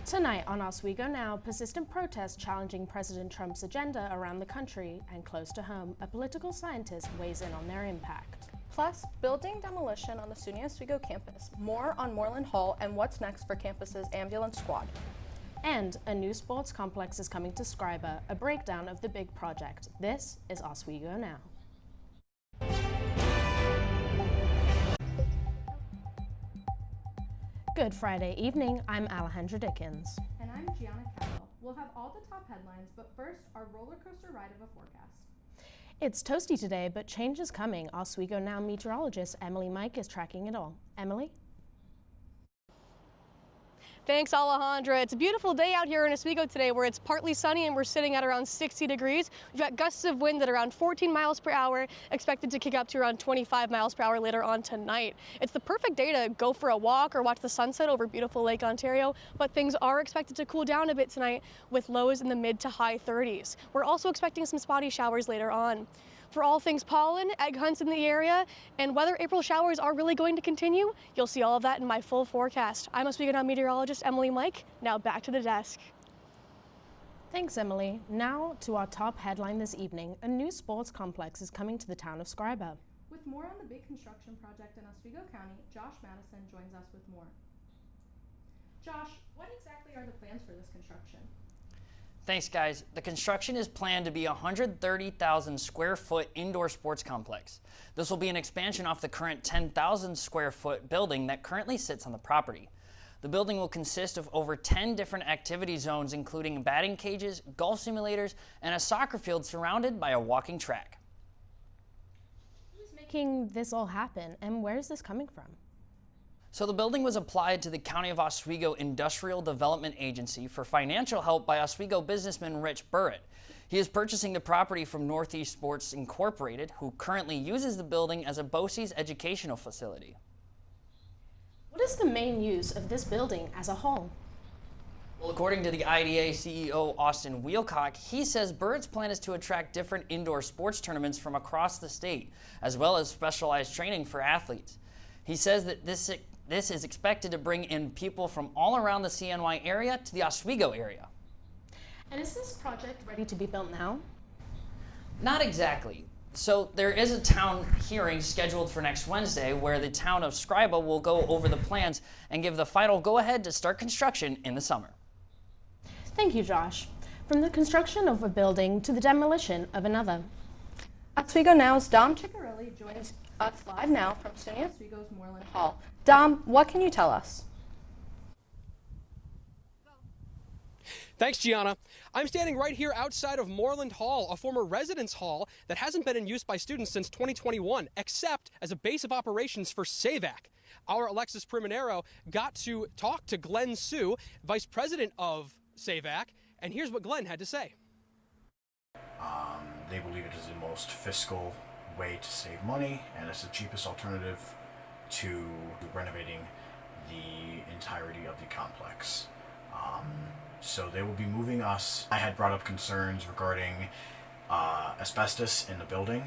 Tonight on Oswego Now, persistent protests challenging President Trump's agenda around the country, and close to home, a political scientist weighs in on their impact. Plus, building demolition on the SUNY Oswego campus, more on Moreland Hall and what's next for campus's ambulance squad. And a new sports complex is coming to Scriber, a breakdown of the big project. This is Oswego Now. Good Friday evening, I'm Alejandra Dickens. And I'm Gianna Cabell. We'll have all the top headlines, but first, our roller coaster ride of a forecast. It's toasty today, but change is coming. Oswego Now meteorologist Emily Mike is tracking it all. Emily? Thanks, Alejandra. It's a beautiful day out here in Oswego today where it's partly sunny and we're sitting at around 60 degrees. We've got gusts of wind at around 14 miles per hour, expected to kick up to around 25 miles per hour later on tonight. It's the perfect day to go for a walk or watch the sunset over beautiful Lake Ontario, but things are expected to cool down a bit tonight with lows in the mid to high 30s. We're also expecting some spotty showers later on. For all things pollen, egg hunts in the area, and whether April showers are really going to continue, you'll see all of that in my full forecast. I'm Oswego Now meteorologist Emily Mike. Now back to the desk. Thanks, Emily. Now to our top headline this evening. A new sports complex is coming to the town of Scriber. With more on the big construction project in Oswego County, Josh Madison joins us with more. Josh, what exactly are the plans for this construction? Thanks, guys. The construction is planned to be a 130,000 square foot indoor sports complex. This will be an expansion off the current 10,000 square foot building that currently sits on the property. The building will consist of over 10 different activity zones, including batting cages, golf simulators, and a soccer field surrounded by a walking track. Who's making this all happen, and where is this coming from? So the building was applied to the County of Oswego Industrial Development Agency for financial help by Oswego businessman Rich Burritt. He is purchasing the property from Northeast Sports Incorporated, who currently uses the building as a BOCES educational facility. What is the main use of this building as a whole? Well, according to the IDA CEO Austin Wheelcock, he says Burritt's plan is to attract different indoor sports tournaments from across the state, as well as specialized training for athletes. He says that this is expected to bring in people from all around the CNY area to the Oswego area. And is this project ready to be built now? Not exactly. So there is a town hearing scheduled for next Wednesday where the town of Scriba will go over the plans and give the final go-ahead to start construction in the summer. Thank you, Josh. From the construction of a building to the demolition of another. Oswego Now's Dom Ciccarelli joins us live now from SUNY Oswego's Moreland Hall. Dom, what can you tell us? Thanks, Gianna. I'm standing right here outside of Moreland Hall, a former residence hall that hasn't been in use by students since 2021, except as a base of operations for SAVAC. Our Alexis Priminero got to talk to Glenn Sue, vice president of SAVAC, and here's what Glenn had to say. They believe it is the most fiscal way to save money, and it's the cheapest alternative to renovating the entirety of the complex. So they will be moving us. I had brought up concerns regarding asbestos in the building,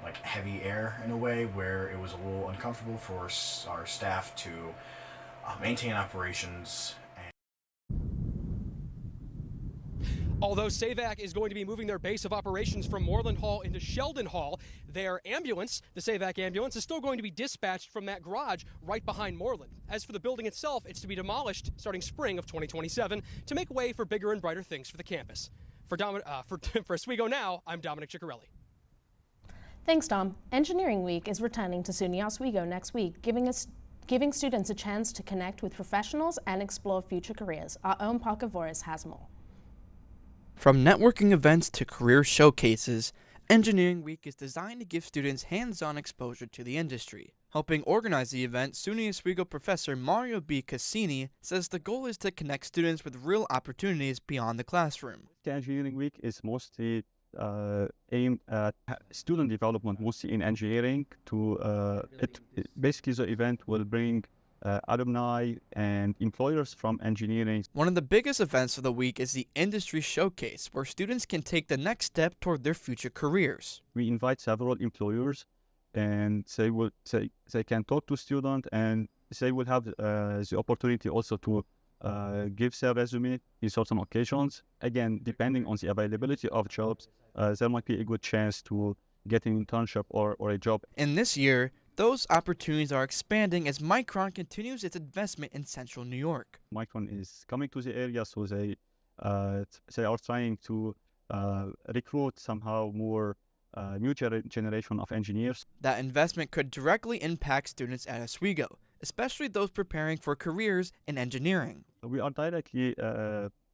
like heavy air in a way where it was a little uncomfortable for our staff to maintain operations. Although SAVAC is going to be moving their base of operations from Moreland Hall into Sheldon Hall, their ambulance, the SAVAC ambulance, is still going to be dispatched from that garage right behind Moreland. As for the building itself, it's to be demolished starting spring of 2027 to make way for bigger and brighter things for the campus. For Oswego Now, I'm Dominic Ciccarelli. Thanks, Dom. Engineering Week is returning to SUNY Oswego next week, giving students a chance to connect with professionals and explore future careers. Our own Parker Voris has more. From networking events to career showcases, Engineering Week is designed to give students hands-on exposure to the industry. Helping organize the event, SUNY Oswego professor Mario B. Cassini says the goal is to connect students with real opportunities beyond the classroom. The Engineering Week is mostly aimed at student development, mostly in engineering. Basically, the event will bring alumni and employers from engineering. One of the biggest events of the week is the Industry Showcase, where students can take the next step toward their future careers. We invite several employers, and they can talk to students, and they will have the opportunity also to gives their resume in certain occasions. Again, depending on the availability of jobs, there might be a good chance to get an internship or a job. In this year, those opportunities are expanding as Micron continues its investment in central New York. Micron is coming to the area, so they are trying to recruit somehow more new generation of engineers. That investment could directly impact students at Oswego, especially those preparing for careers in engineering. We are directly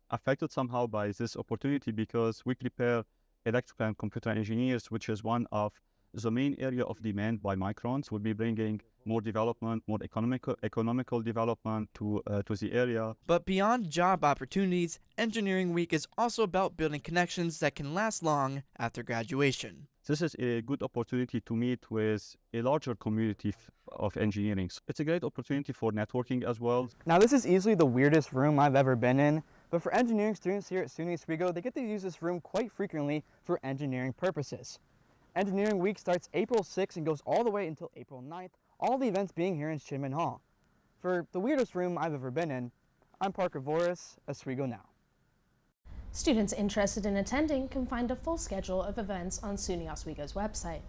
affected somehow by this opportunity because we prepare electrical and computer engineers, which is one of the main area of demand by Micron. We'll be bringing more development, more economical development to the area. But beyond job opportunities, Engineering Week is also about building connections that can last long after graduation. This is a good opportunity to meet with a larger community of engineering. It's a great opportunity for networking as well. Now, this is easily the weirdest room I've ever been in, but for engineering students here at SUNY Oswego, they get to use this room quite frequently for engineering purposes. Engineering Week starts April 6th and goes all the way until April 9th, all the events being here in Shipman Hall. For the weirdest room I've ever been in, I'm Parker Voris, Oswego Now. Students interested in attending can find a full schedule of events on SUNY Oswego's website.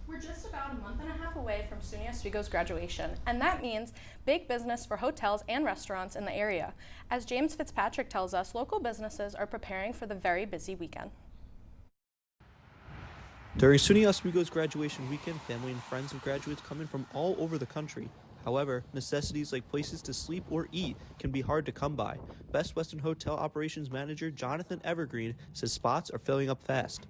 We're just about a month and a half away from SUNY Oswego's graduation, and that means big business for hotels and restaurants in the area. As James Fitzpatrick tells us, local businesses are preparing for the very busy weekend. During SUNY Oswego's graduation weekend, family and friends of graduates come in from all over the country. However, necessities like places to sleep or eat can be hard to come by. Best Western Hotel Operations Manager Jonathan Evergreen says spots are filling up fast.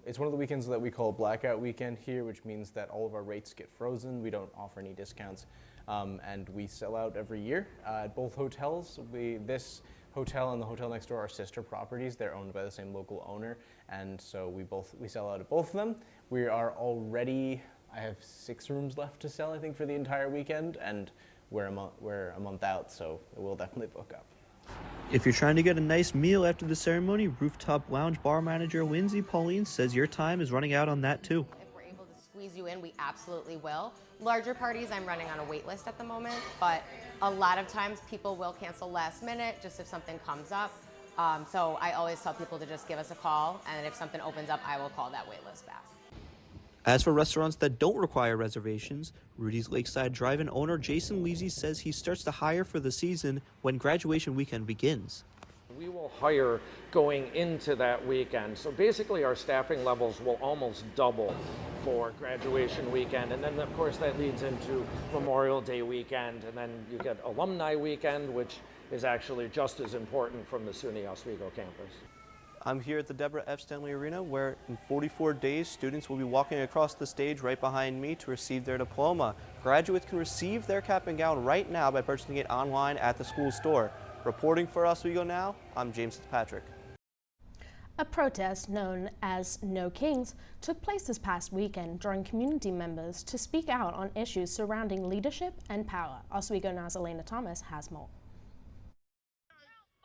It's one of the weekends that we call blackout weekend here, which means that all of our rates get frozen. We don't offer any discounts, and we sell out every year at both hotels. This hotel and the hotel next door are sister properties. They're owned by the same local owner, and so we sell out at both of them. We are already, I have 6 rooms left to sell, I think, for the entire weekend, and we're a month out, so it will definitely book up. If you're trying to get a nice meal after the ceremony, Rooftop Lounge bar manager Lindsay Pauline says your time is running out on that too. If we're able to squeeze you in, we absolutely will. Larger parties, I'm running on a wait list at the moment, but a lot of times people will cancel last minute just if something comes up. So I always tell people to just give us a call, and if something opens up, I will call that wait list back. As for restaurants that don't require reservations, Rudy's Lakeside Drive-In owner Jason Leasy says he starts to hire for the season when graduation weekend begins. We will hire going into that weekend. So basically our staffing levels will almost double for graduation weekend. And then of course that leads into Memorial Day weekend, and then you get Alumni weekend, which is actually just as important from the SUNY Oswego campus. I'm here at the Deborah F. Stanley Arena, where in 44 days, students will be walking across the stage right behind me to receive their diploma. Graduates can receive their cap and gown right now by purchasing it online at the school store. Reporting for Oswego Now, I'm James Fitzpatrick. A protest known as No Kings took place this past weekend, drawing community members to speak out on issues surrounding leadership and power. Oswego Now's Elena Thomas has more.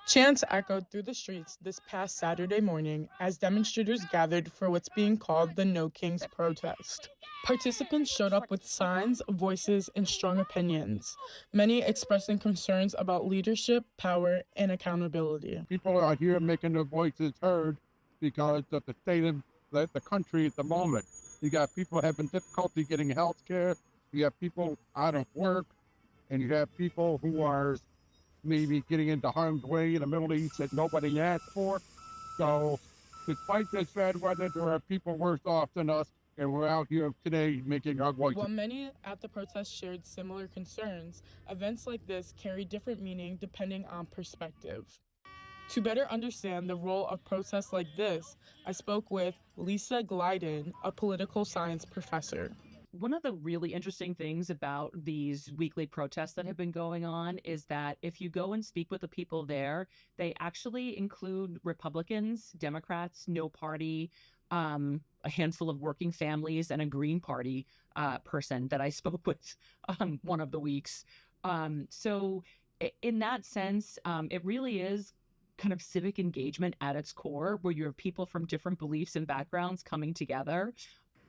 Chants echoed through the streets this past Saturday morning as demonstrators gathered for what's being called the No Kings protest. Participants showed up with signs, voices, and strong opinions, many expressing concerns about leadership, power, and accountability. People are here making their voices heard because of the state of the country at the moment. You got people having difficulty getting health care, you have people out of work, and you have people who are maybe getting into harm's way in the Middle East that nobody asked for. So despite this bad weather, there are people worse off than us, and we're out here today making our voices. While many at the protest shared similar concerns, events like this carry different meaning depending on perspective. To better understand the role of protests like this, I spoke with Lisa Glyden, a political science professor. One of the really interesting things about these weekly protests that have been going on is that if you go and speak with the people there, they actually include Republicans, Democrats, no party, a handful of working families, and a Green Party person that I spoke with one of the weeks. So in that sense, it really is kind of civic engagement at its core, where you have people from different beliefs and backgrounds coming together.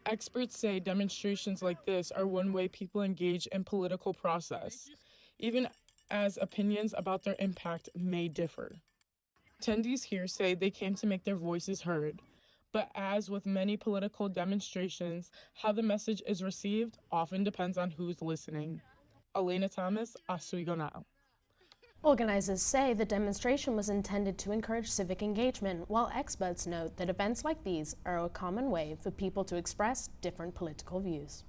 Experts say demonstrations like this are one way people engage in political process. Even as opinions about their impact may differ. Attendees here say they came to make their voices heard, but as with many political demonstrations, how the message is received often depends on who's listening. Elena Thomas, Oswego Now. Organizers say the demonstration was intended to encourage civic engagement, while experts note that events like these are a common way for people to express different political views.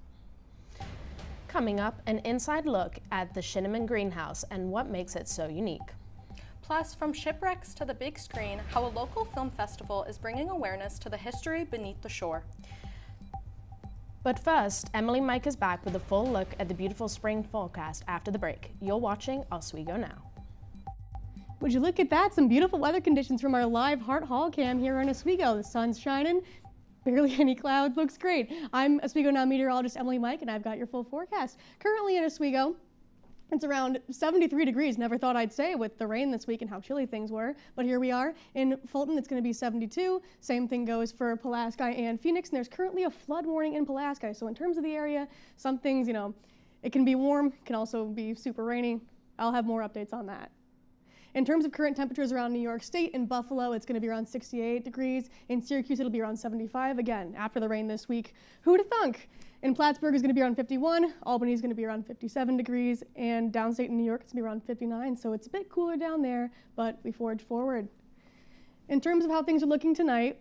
Coming up, an inside look at the Shinneman Greenhouse and what makes it so unique. Plus, from shipwrecks to the big screen, how a local film festival is bringing awareness to the history beneath the shore. But first, Emily Mike is back with a full look at the beautiful spring forecast after the break. You're watching Oswego Now. Would you look at that? Some beautiful weather conditions from our live Hart Hall cam here in Oswego. The sun's shining, barely any clouds, looks great. I'm Oswego Now meteorologist Emily Mike, and I've got your full forecast. Currently in Oswego, it's around 73 degrees. Never thought I'd say with the rain this week and how chilly things were, but here we are. In Fulton, it's going to be 72. Same thing goes for Pulaski and Phoenix, and there's currently a flood warning in Pulaski. So in terms of the area, some things, it can be warm, can also be super rainy. I'll have more updates on that. In terms of current temperatures around New York State, in Buffalo, it's going to be around 68 degrees. In Syracuse, it'll be around 75. Again, after the rain this week, who'd have thunk? In Plattsburgh, it's going to be around 51. Albany is going to be around 57 degrees. And downstate in New York, it's going to be around 59. So it's a bit cooler down there, but we forge forward. In terms of how things are looking tonight,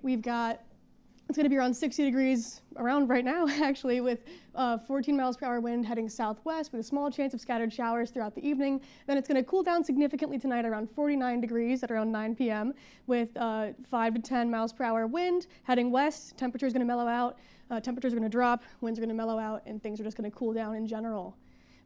it's going to be around 60 degrees around right now, actually, with 14 miles per hour wind heading southwest with a small chance of scattered showers throughout the evening. Then it's going to cool down significantly tonight around 49 degrees at around 9 p.m. with 5 to 10 miles per hour wind heading west. Temperatures going to mellow out, temperatures are going to drop, winds are going to mellow out, and things are just going to cool down in general,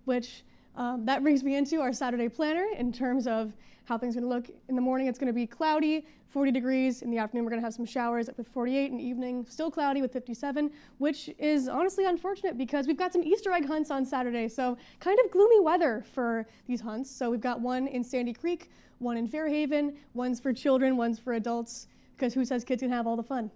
which that brings me into our Saturday planner in terms of how things are going to look. In the morning, it's going to be cloudy, 40 degrees. In the afternoon, we're going to have some showers with 48. In the evening, still cloudy with 57, which is honestly unfortunate because we've got some Easter egg hunts on Saturday. So kind of gloomy weather for these hunts. So we've got one in Sandy Creek, one in Fairhaven, one's for children, one's for adults, because who says kids can have all the fun?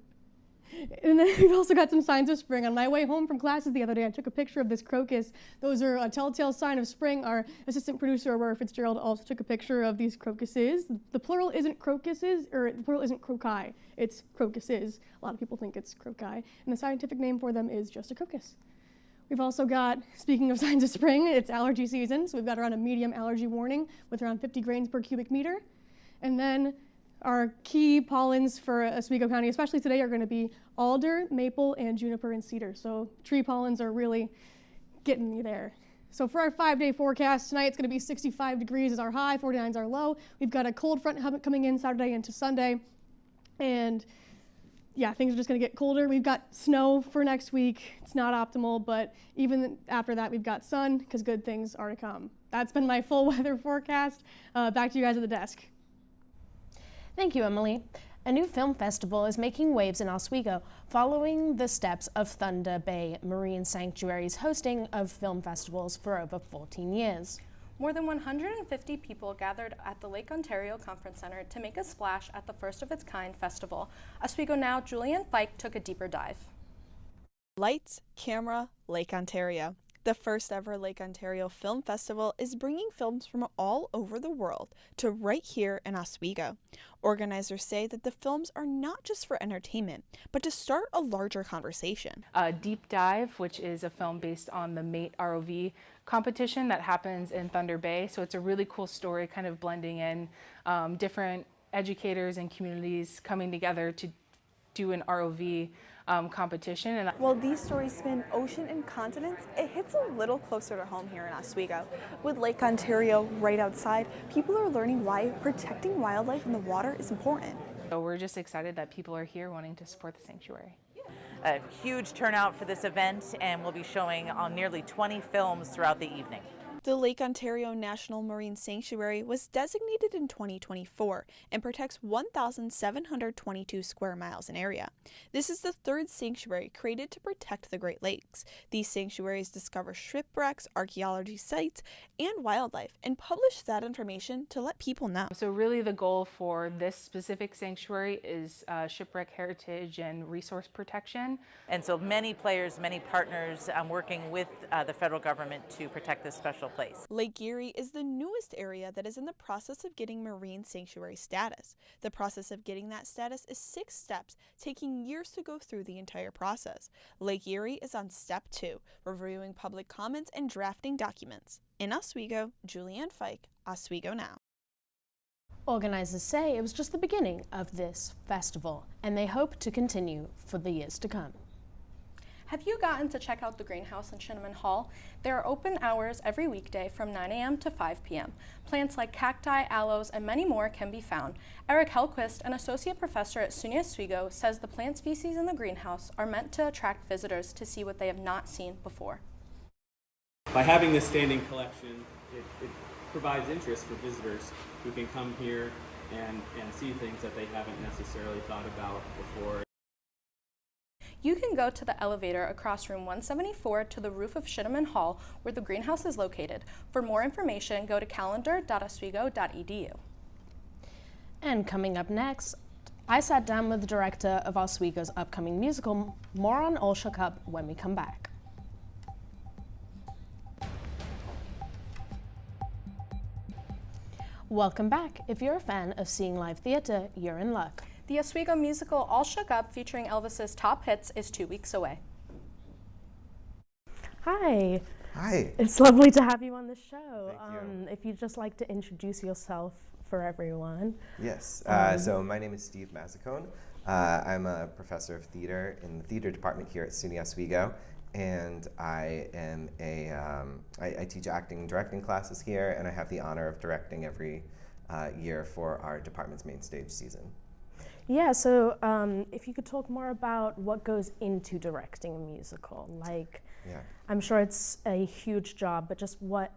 And then we've also got some signs of spring. On my way home from classes the other day, I took a picture of this crocus. Those are a telltale sign of spring. Our assistant producer, Aurora Fitzgerald, also took a picture of these crocuses. The plural isn't crocuses, or the plural isn't croci. It's crocuses. A lot of people think it's croci. And the scientific name for them is just a crocus. We've also got, speaking of signs of spring, it's allergy season. So we've got around a medium allergy warning with around 50 grains per cubic meter. And then our key pollens for Oswego County, especially today, are going to be alder, maple, and juniper and cedar. So tree pollens are really getting me there. So for our 5-day forecast, tonight it's going to be 65 degrees is our high, 49 is our low. We've got a cold front coming in Saturday into Sunday. And yeah, things are just going to get colder. We've got snow for next week. It's not optimal, but even after that, we've got sun because good things are to come. That's been my full weather forecast. Back to you guys at the desk. Thank you, Emily. A new film festival is making waves in Oswego, following the steps of Thunder Bay Marine Sanctuary's hosting of film festivals for over 14 years. More than 150 people gathered at the Lake Ontario Conference Center to make a splash at the first of its kind festival. Oswego Now, Julian Fike took a deeper dive. Lights, camera, Lake Ontario. The first ever Lake Ontario Film Festival is bringing films from all over the world to right here in Oswego. Organizers say that the films are not just for entertainment, but to start a larger conversation. Deep Dive, which is a film based on the MATE ROV competition that happens in Thunder Bay. So it's a really cool story, kind of blending in different educators and communities coming together to do an ROV competition. And while these stories span ocean and continents, it hits a little closer to home here in Oswego. With Lake Ontario right outside, people are learning why protecting wildlife in the water is important. So we're just excited that people are here wanting to support the sanctuary. A huge turnout for this event, and we'll be showing on nearly 20 films throughout the evening. The Lake Ontario National Marine Sanctuary was designated in 2024 and protects 1,722 square miles in area. This is the third sanctuary created to protect the Great Lakes. These sanctuaries discover shipwrecks, archaeology sites, and wildlife, and publish that information to let people know. So really the goal for this specific sanctuary is shipwreck heritage and resource protection. And so many players, many partners working with the federal government to protect this special place. Lake Erie is the newest area that is in the process of getting marine sanctuary status. The process of getting that status is 6 steps, taking years to go through the entire process. Lake Erie is on step 2, reviewing public comments and drafting documents. In Oswego, Julianne Fike, Oswego Now. Organizers say it was just the beginning of this festival, and they hope to continue for the years to come. Have you gotten to check out the greenhouse in Shinneman Hall? There are open hours every weekday from 9 a.m. to 5 p.m. Plants like cacti, aloes, and many more can be found. Eric Hellquist, an associate professor at SUNY Oswego, says the plant species in the greenhouse are meant to attract visitors to see what they have not seen before. By having this standing collection, it provides interest for visitors who can come here and see things that they haven't necessarily thought about before. You can go to the elevator across room 174 to the roof of Shinneman Hall, where the greenhouse is located. For more information, go to calendar.oswego.edu. And coming up next, I sat down with the director of Oswego's upcoming musical. More on All Shook Up when we come back. Welcome back. If you're a fan of seeing live theater, you're in luck. The Oswego musical All Shook Up, featuring Elvis's top hits, is 2 weeks away. Hi. Hi. It's lovely to have you on the show. Thank you. If you'd just like to introduce yourself for everyone. Yes. So my name is Steve Mazzicone. I'm a professor of theater in the theater department here at SUNY Oswego, and I am I teach acting and directing classes here, and I have the honor of directing every year for our department's main stage season. Yeah, so if you could talk more about what goes into directing a musical. Like, yeah. I'm sure it's a huge job, but just what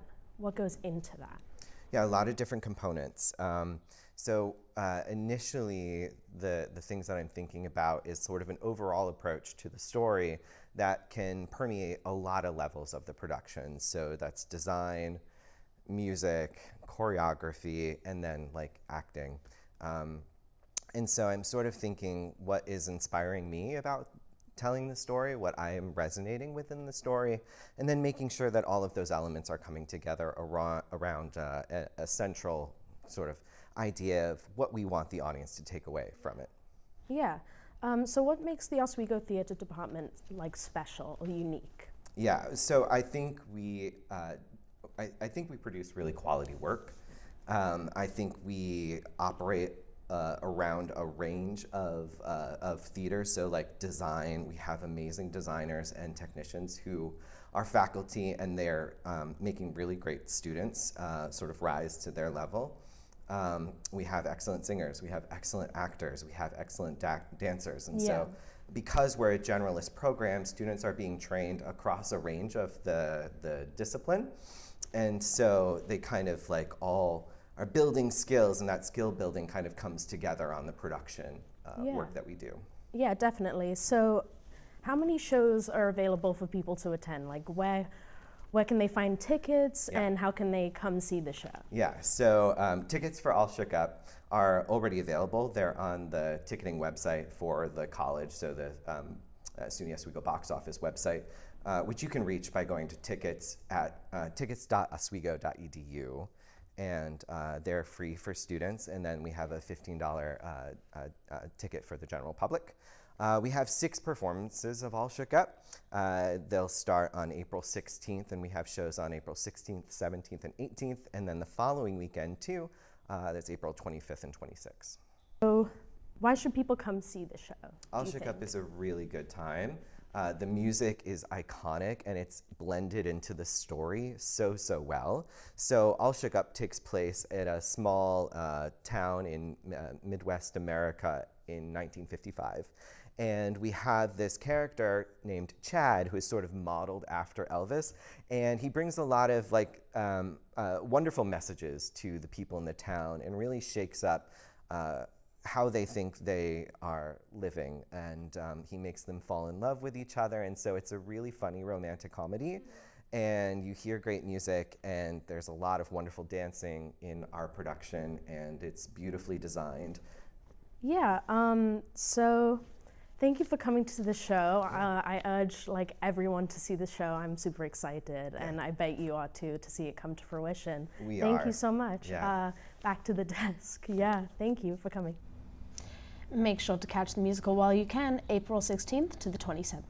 goes into that? Yeah, a lot of different components. Initially, the things that I'm thinking about is sort of an overall approach to the story that can permeate a lot of levels of the production. So that's design, music, choreography, and then like acting. And so I'm sort of thinking what is inspiring me about telling the story, what I am resonating with in the story, and then making sure that all of those elements are coming together around a central sort of idea of what we want the audience to take away from it. Yeah. So what makes the Oswego Theater Department like special or unique? Yeah. So I think we produce really quality work. I think we operate around a range of theater. So like design, we have amazing designers and technicians who are faculty, and they're making really great students sort of rise to their level. We have excellent singers, we have excellent actors, we have excellent dancers, and so because we're a generalist program, students are being trained across a range of the discipline, and so they kind of like all are building skills, and that skill building kind of comes together on the production work that we do. Yeah, definitely. So how many shows are available for people to attend? Like where can they find tickets, and how can they come see the show? Yeah, so tickets for All Shook Up are already available. They're on the ticketing website for the college, so the SUNY Oswego box office website, which you can reach by going to tickets at tickets.oswego.edu. And they're free for students, and then we have a $15 ticket for the general public. We have 6 performances of All Shook Up. They'll start on April 16th, and we have shows on April 16th, 17th, and 18th, and then the following weekend too, that's April 25th and 26th. So why should people come see the show? All Shook Up is a really good time. The music is iconic, and it's blended into the story so well. So All Shook Up takes place at a small town in Midwest America in 1955. And we have this character named Chad, who is sort of modeled after Elvis, and he brings a lot of like wonderful messages to the people in the town, and really shakes up how they think they are living, and he makes them fall in love with each other, and so it's a really funny romantic comedy, and you hear great music, and there's a lot of wonderful dancing in our production, and it's beautifully designed. Yeah, so Thank you for coming to the show. I urge everyone to see the show. I'm super excited, and I bet you are too, to see it come to fruition. Thank you so much. Yeah. Back to the desk. Yeah, thank you for coming. Make sure to catch the musical while you can, April 16th to the 27th.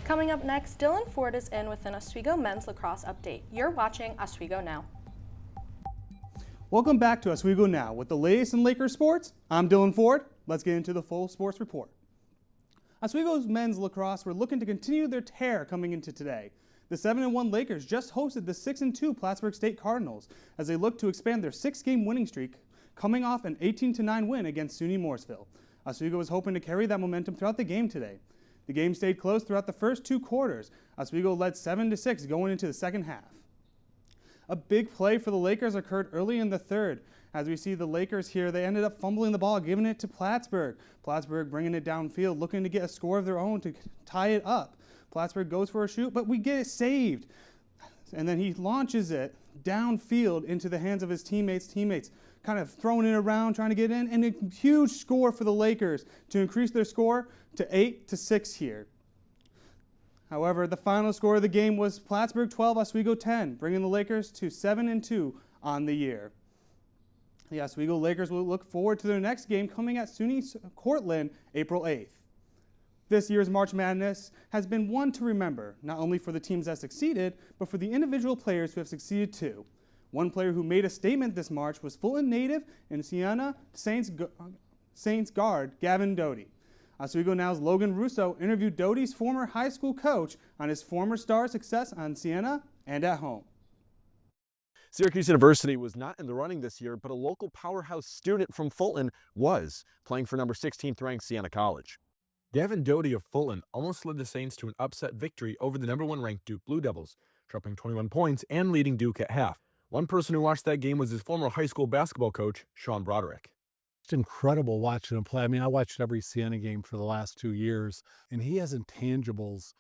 Coming up next, Dylan Ford is in with an Oswego men's lacrosse update. You're watching Oswego Now. Welcome back to Oswego Now with the latest in Lakers sports. I'm Dylan Ford. Let's get into the full sports report. Oswego's men's lacrosse were looking to continue their tear coming into today. The 7-1 Lakers just hosted the 6-2 Plattsburgh State Cardinals as they look to expand their 6-game winning streak, coming off an 18-9 win against SUNY Morrisville. Oswego was hoping to carry that momentum throughout the game today. The game stayed close throughout the first 2 quarters. Oswego led 7-6 going into the second half. A big play for the Lakers occurred early in the third. As we see the Lakers here, they ended up fumbling the ball, giving it to Plattsburgh. Plattsburgh bringing it downfield, looking to get a score of their own to tie it up. Plattsburgh goes for a shoot, but we get it saved. And then he launches it downfield into the hands of his teammates, kind of throwing it around, trying to get in, and a huge score for the Lakers to increase their score to 8-6 here. However, the final score of the game was Plattsburgh 12, Oswego 10, bringing the Lakers to 7-2 on the year. The Oswego Lakers will look forward to their next game coming at SUNY Cortland April 8th. This year's March Madness has been one to remember, not only for the teams that succeeded, but for the individual players who have succeeded too. One player who made a statement this March was Fulton native and Siena Saints guard Gavin Doty. Oswego Now's Logan Russo interviewed Doty's former high school coach on his former star success on Siena and at home. Syracuse University was not in the running this year, but a local powerhouse student from Fulton was, playing for number 16th ranked Siena College. Gavin Doty of Fulton almost led the Saints to an upset victory over the number 1 ranked Duke Blue Devils, dropping 21 points and leading Duke at half. One person who watched that game was his former high school basketball coach, Sean Broderick. It's incredible watching him play. I mean, I watched every Siena game for the last 2 years, and he has intangibles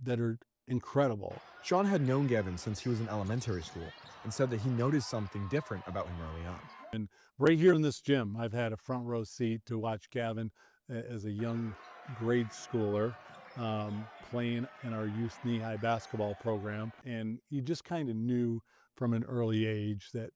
that are incredible. Sean had known Gavin since he was in elementary school and said that he noticed something different about him early on. And right here in this gym, I've had a front row seat to watch Gavin as a young grade schooler playing in our youth knee-high basketball program. And you just kind of knew from an early age that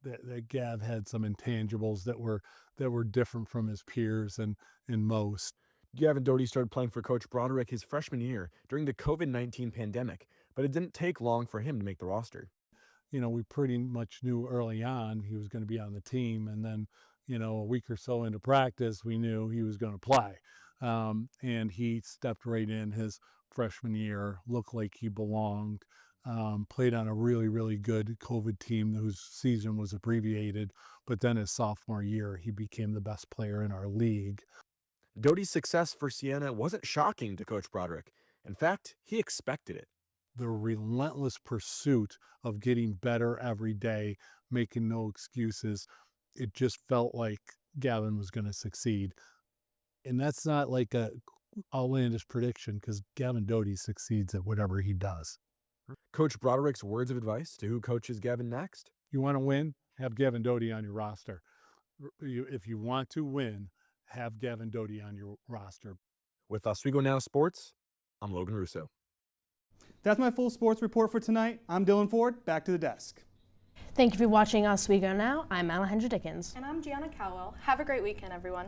Gav had some intangibles that were different from his peers and most. Gavin Doty started playing for Coach Broderick his freshman year during the COVID-19 pandemic, but it didn't take long for him to make the roster. You know, we pretty much knew early on he was going to be on the team, and then, you know, a week or so into practice, we knew he was going to play. And he stepped right in his freshman year, looked like he belonged, played on a really, really good COVID team whose season was abbreviated, but then his sophomore year, he became the best player in our league. Doty's success for Siena wasn't shocking to Coach Broderick. In fact, he expected it. The relentless pursuit of getting better every day, making no excuses, it just felt like Gavin was going to succeed. And that's not like a outlandish prediction, because Gavin Doty succeeds at whatever he does. Coach Broderick's words of advice to who coaches Gavin next? You want to win? Have Gavin Doty on your roster. If you want to win, have Gavin Doty on your roster. With Oswego Now Sports, I'm Logan Russo. That's my full sports report for tonight. I'm Dylan Ford. Back to the desk. Thank you for watching Oswego Now. I'm Alejandra Dickens. And I'm Gianna Cowell. Have a great weekend, everyone.